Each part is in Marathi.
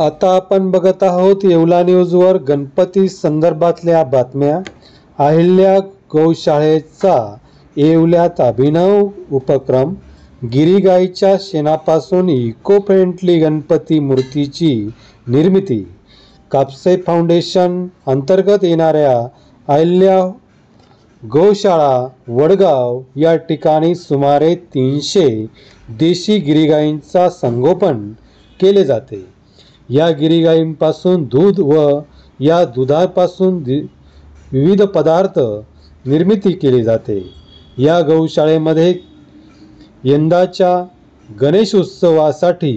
आता आपण बघत आहोत येवला न्यूजवर गणपती संदर्भातल्या बातम्या। अहिल्या गौशाळेचा येवल्यात अभिनव उपक्रम। गिरीगाईच्या शेणापासून इको फ्रेंडली गणपती मूर्तीची निर्मिती। कापसे फाउंडेशन अंतर्गत येणाऱ्या अहिल्या गौशाळा वडगाव या ठिकाणी सुमारे 300 देशी गिरीगाईंचा संगोपन केले जाते। या गिरीगाईंपासून दूध व या दुधापासून विविध पदार्थ निर्मिती केली जाते। या गौशाळेमध्ये यंदाच्या गणेश उत्सवासाठी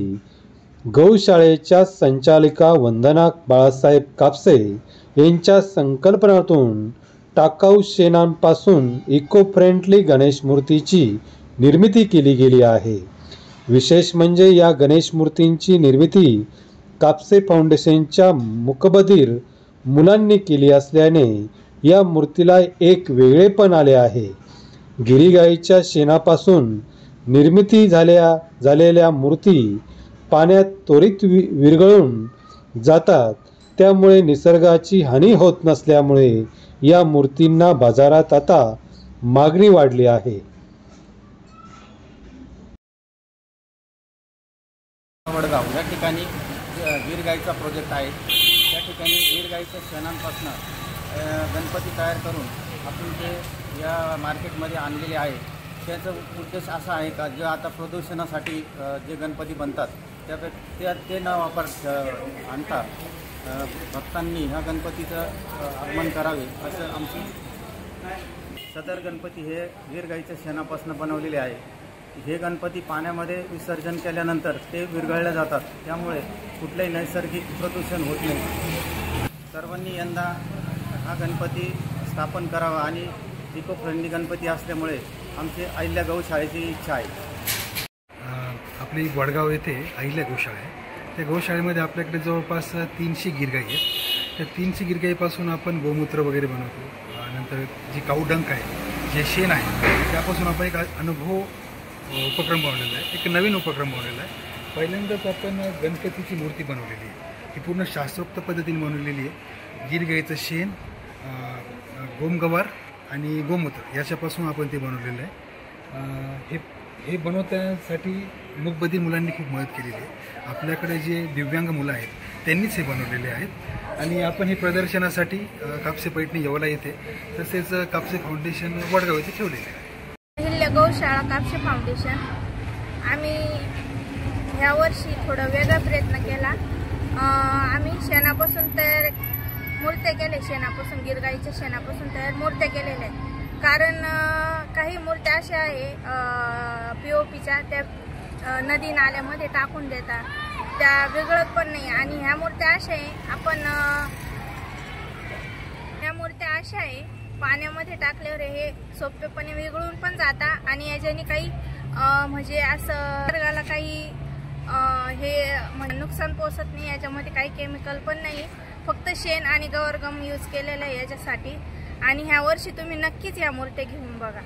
गौशाळेच्या संचालिका वंदना बाळासाहेब कापसे यांच्या संकल्पनातून टाकाऊ शेणांपासून इको फ्रेंडली गणेश मूर्तीची निर्मिती केली गेली आहे। विशेष म्हणजे या गणेश मूर्तींची निर्मिती कापसे फाउंडेशनच्या मुकबधीर मुलांनी केली असल्याने या मूर्तीला एक वेगळेपण आले आहे। गिरीगाईच्या शेणापासून निर्मिती झालेल्या मूर्ती पाण्यात त्वरित विरघळून जातात, त्यामुळे निसर्गाची हानी होत नसल्यामुळे या मूर्तींना बाजारात आता मागणी वाढली आहे। वडगाव या ठिकाणी गिरगाईचा प्रोजेक्ट आहे। त्या ठिकाणी गिरगाईच्या शेणांपासून गणपती तयार करून आपण ते या मार्केटमध्ये आणलेले आहे। त्याचा उद्देश असा आहे का जे आता प्रदूषणासाठी जे गणपती बनतात ते न आणता भक्तांनी ह्या गणपतीचं आगमन करावे असं आमची सदर गणपती हे गिरगाईच्या शेणापासून बनवलेले आहे। हे गणपती पाण्यामध्ये विसर्जन केल्यानंतर ते विरघळले जातात, त्यामुळे कुठलेही नैसर्गिक प्रदूषण होत नाही। सर्वांनी यंदा हा गणपती स्थापन करावा आणि इको फ्रेंडली गणपती असल्यामुळे आमची अहिल्या गौशाळेची इच्छा आहे। आपली वडगाव येथे अहिल्या गौशाळा आहे। त्या गौशाळेमध्ये आपल्याकडे जवळपास 300 गिरगाई आहेत। त्या 300 गिरगाईपासून आपण गोमूत्र वगैरे बनवतो। नंतर जी काऊडंक आहे, जे शेण आहे, त्यापासून आपण एक अनुभव उपक्रम बनवलेला आहे, एक नवीन उपक्रम बनवलेला आहे। पहिल्यांदाच आपण गणपतीची मूर्ती बनवलेली आहे। ही पूर्ण शास्त्रोक्त पद्धतीने बनवलेली आहे। गिरगाईचं शेण, गोमगवार आणि गोमूत्र याच्यापासून आपण ते बनवलेलं आहे। हे बनवण्यासाठी मूकबधीर मुलांनी खूप मदत केलेली आहे। आपल्याकडे जे दिव्यांग मुलं आहेत त्यांनीच हे बनवलेले आहेत आणि आपण हे प्रदर्शनासाठी कापसे पैठणी येवला येथे तसेच कापसे फाउंडेशन वडगाव येथे ठेवलेले आहे। अहिल्या गौशाळा कापसे फाउंडेशन आम्ही ह्या वर्षी थोडा वेगळा प्रयत्न केला। आम्ही शेणापासून तयार मूर्त्या केल्या, शेणापासून गिरगाईच्या शेणापासून तयार मूर्त्या केलेल्या आहेत। कारण काही मूर्त्या अशा आहे POPच्या, त्या नदी नाल्यामध्ये टाकून देतात, त्या विरघळत पण नाही। आणि ह्या मूर्त्या अशा आहे पाण्यामध्ये टाकल्यावर हे सोपेपणे विरघळून पण जाता आणि याच्याने काही म्हणजे असं निसर्गाला काही हे नुकसान पोचत नाही। याच्यामध्ये काही केमिकल पण नाही, फक्त शेण आणि गवरगम यूज केलेलं आहे याच्यासाठी। आणि ह्या वर्षी तुम्ही नक्कीच या मूर्त्या घेऊन बघा।